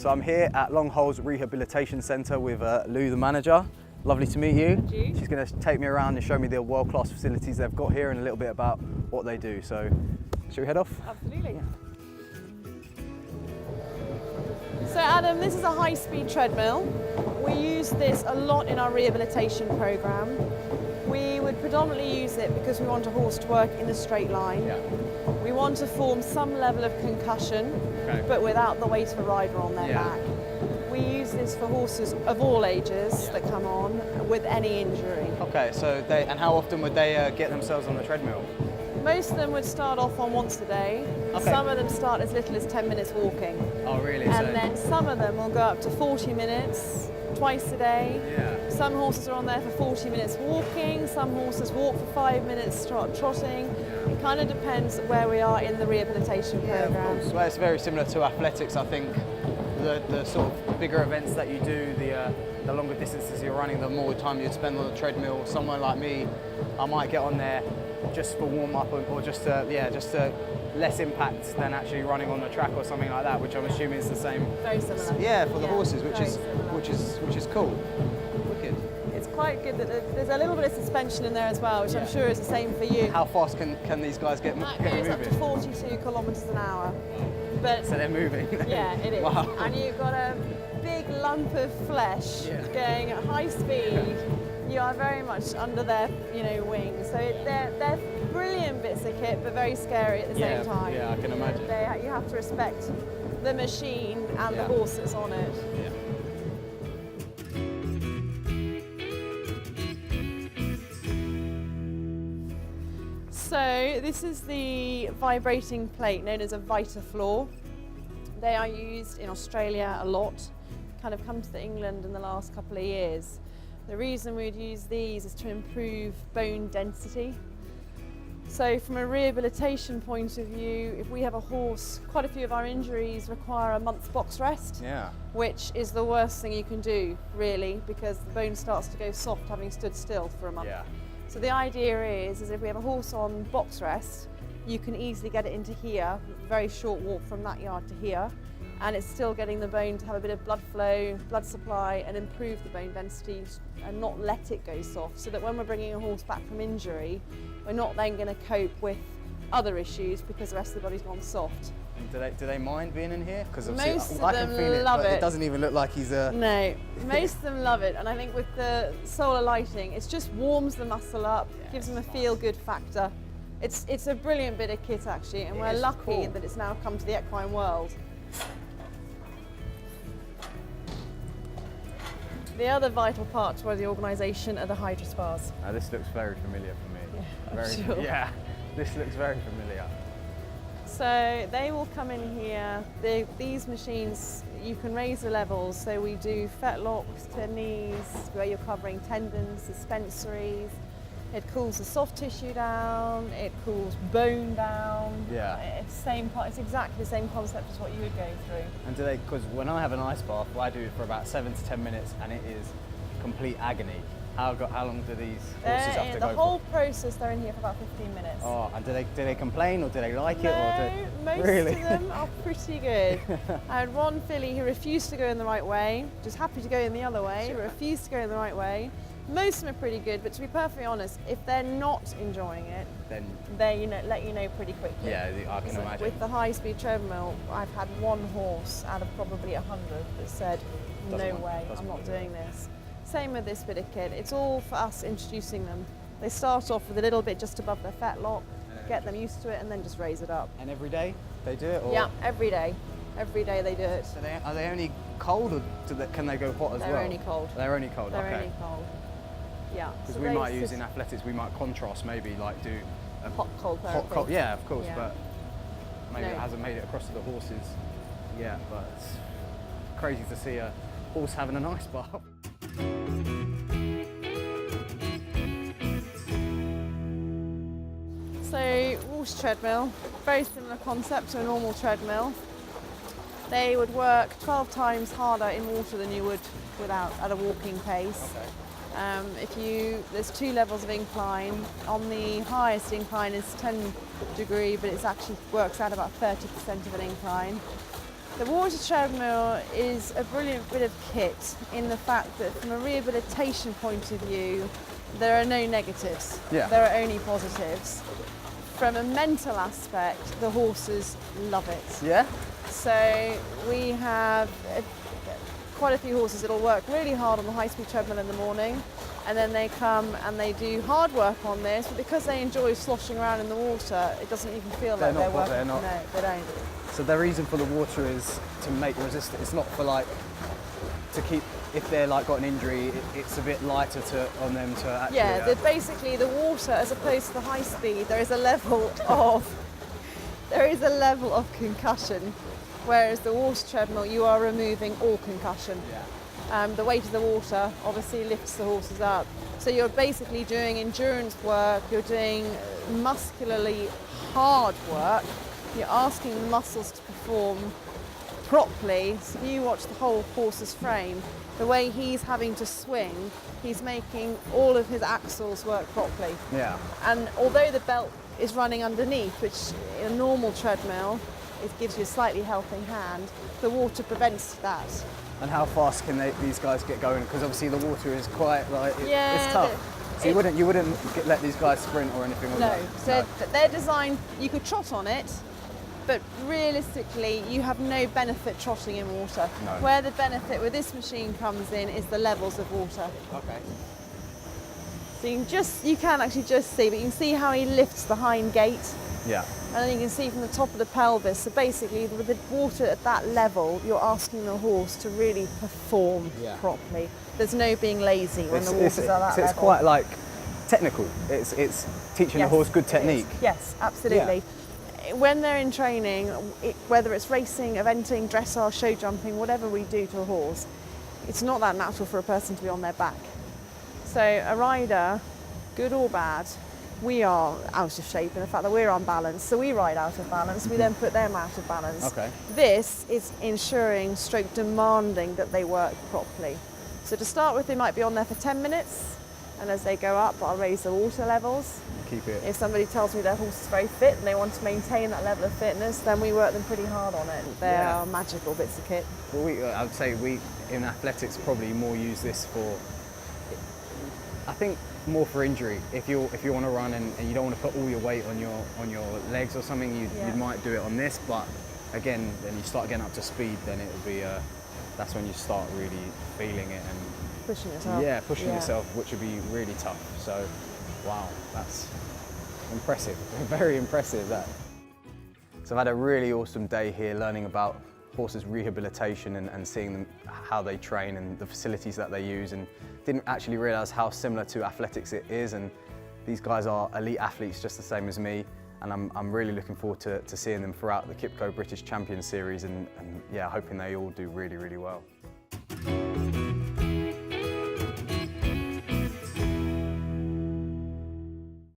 So I'm here at Longholes Rehabilitation Centre with Lou, the manager. Lovely to meet you. Thank you. She's going to take me around and show me the world-class facilities they've got here and a little bit about what they do. So, shall we head off? Absolutely. Yeah. So Adam, this is a high-speed treadmill. We use this a lot in our rehabilitation programme. We would predominantly use it because we want a horse to work in a straight line. Yeah. We want to form some level of concussion, but without the weight of a rider on their back. We use this for horses of all ages that come on with any injury. Okay, so and how often would they get themselves on the treadmill? Most of them would start off on once a day. Okay. Some of them start as little as 10 minutes walking. Oh, really? And then some of them will go up to 40 minutes twice a day. Yeah. Some horses are on there for 40 minutes walking, some horses walk for 5 minutes, start trotting. It kind of depends where we are in the rehabilitation programme. Well, it's very similar to athletics, I think. The sort of bigger events that you do, the longer distances you're running, the more time you'd spend on the treadmill. Someone like me, I might get on there just for warm up or just to less impact than actually running on the track or something like that, which I'm assuming is the same. Very similar. Yeah, for the horses, which is cool. Wicked. It's quite good that there's a little bit of suspension in there as well, which I'm sure is the same for you. How fast can these guys get That moving? goes up to 42 kilometres an hour. But So they're moving. yeah, it is. Wow. And you've got a big lump of flesh going at high speed. You are very much under their, wings. So they're brilliant bits of kit, but very scary at the same time. Yeah, I can imagine. You have to respect the machine and the horse that's on it. Yeah. So this is the vibrating plate known as a VitaFloor. They are used in Australia a lot, kind of come to England in the last couple of years. The reason we'd use these is to improve bone density. So from a rehabilitation point of view, if we have a horse, quite a few of our injuries require a month's box rest, which is the worst thing you can do, really, because the bone starts to go soft having stood still for a month. Yeah. So the idea is if we have a horse on box rest, you can easily get it into here, very short walk from that yard to here, and it's still getting the bone to have a bit of blood flow, blood supply, and improve the bone density and not let it go soft, so that when we're bringing a horse back from injury, we're not then going to cope with other issues because the rest of the body's gone soft. And do they mind being in here? Because most of I can them feel it, love but it. It doesn't even look like he's a... No, most of them love it, and I think with the solar lighting, it just warms the muscle up, gives them a feel-good factor. It's a brilliant bit of kit actually, and we're lucky that it's now come to the equine world. The other vital part to the organisation are the Hydrospas. This looks very familiar for me. Yeah, sure. Yeah, this looks very familiar. So they will come in here. These machines, you can raise the levels. So we do fetlocks to knees, where you're covering tendons, suspensories. It cools the soft tissue down. It cools bone down. Yeah. It's exactly the same concept as what you would go through. And do they? Because when I have an ice bath, I do it for about 7 to 10 minutes, and it is complete agony. How long do these horses have to go The whole process, they're in here for about 15 minutes. Oh, and do they complain, or do they like it? No, most really? of them are pretty good. I had one filly who refused to go in the right way, just happy to go in the other way, but refused to go in the right way. Most of them are pretty good, but to be perfectly honest, if they're not enjoying it, then they let you know pretty quickly. Yeah, I can imagine. With the high-speed treadmill, I've had one horse out of probably 100 that said, no way, I'm not doing this. Same with this bit of kit. It's all for us introducing them. They start off with a little bit just above their fetlock, get them used to it, and then just raise it up. And every day they do it? Or? Yeah, every day. Every day they do it. So are they only cold, or can they go hot as well? They're only cold. They're only cold, They're only cold. Yeah. Because we might use in athletics, we might contrast, maybe like do a hot cold therapy. Hot cold, yeah, of course, but maybe No. it hasn't made it across to the horses yet. But it's crazy to see a horse having an ice bath. So water treadmill, very similar concept to a normal treadmill. They would work 12 times harder in water than you would at a walking pace. Okay. There's 2 levels of incline. On the highest incline is 10 degree, but it actually works out about 30% of an incline. The water treadmill is a brilliant bit of kit in the fact that from a rehabilitation point of view, there are no negatives. Yeah. There are only positives. From a mental aspect, the horses love it. Yeah? So we have quite a few horses that'll work really hard on the high-speed treadmill in the morning, and then they come and they do hard work on this, but because they enjoy sloshing around in the water, it doesn't even feel like they're working. They're not. No, they don't. So the reason for the water is to make resistant. It's not for like to keep. If they're like got an injury, it's a bit lighter on them to actually. Yeah, basically the water, as opposed to the high speed, there is a level of concussion, whereas the water treadmill, you are removing all concussion. Yeah. The weight of the water obviously lifts the horses up. So you're basically doing endurance work, you're doing muscularly hard work, you're asking the muscles to perform properly. So if you watch the whole horse's frame, the way he's having to swing, he's making all of his axles work properly. Yeah. And although the belt is running underneath, which in a normal treadmill, it gives you a slightly helping hand, the water prevents that. And how fast can these guys get going? Because obviously the water is quite like Yeah, it's tough. So you wouldn't let these guys sprint or anything like No, that. so they're designed. You could trot on it, but realistically, you have no benefit trotting in water. No. Where the benefit with this machine comes in is the levels of water. Okay. So you can actually just see, but you can see how he lifts the hind gate. Yeah. And then you can see from the top of the pelvis. So basically, with the water at that level, you're asking the horse to really perform properly. There's no being lazy when the water's at that level. It's quite like technical. It's teaching the horse good technique. Yes, absolutely. When they're in training, whether it's racing, eventing, dressage, show jumping, whatever we do to a horse, it's not that natural for a person to be on their back. So a rider, good or bad, we are out of shape in the fact that we're unbalanced, so we ride out of balance, we then put them out of balance. Okay. This is ensuring, stroke demanding, that they work properly. So to start with, they might be on there for 10 minutes, and as they go up, I'll raise the water levels. Keep it. If somebody tells me their horse is very fit and they want to maintain that level of fitness, then we work them pretty hard on it. They are magical bits of kit. Well, I would say we in athletics probably more use this for, I think, more for injury. If you want to run and you don't want to put all your weight on your legs or something, you might do it on this. But again, then you start getting up to speed, then it will be that's when you start really feeling it and pushing yourself. Yeah, pushing yourself, which would be really tough. So, wow, that's impressive. Very impressive. That. So I've had a really awesome day here learning about horses' rehabilitation and seeing them, how they train and the facilities that they use, and didn't actually realise how similar to athletics it is. And these guys are elite athletes just the same as me, and I'm really looking forward to seeing them throughout the Kipco British Champion Series, and yeah, hoping they all do really, really well.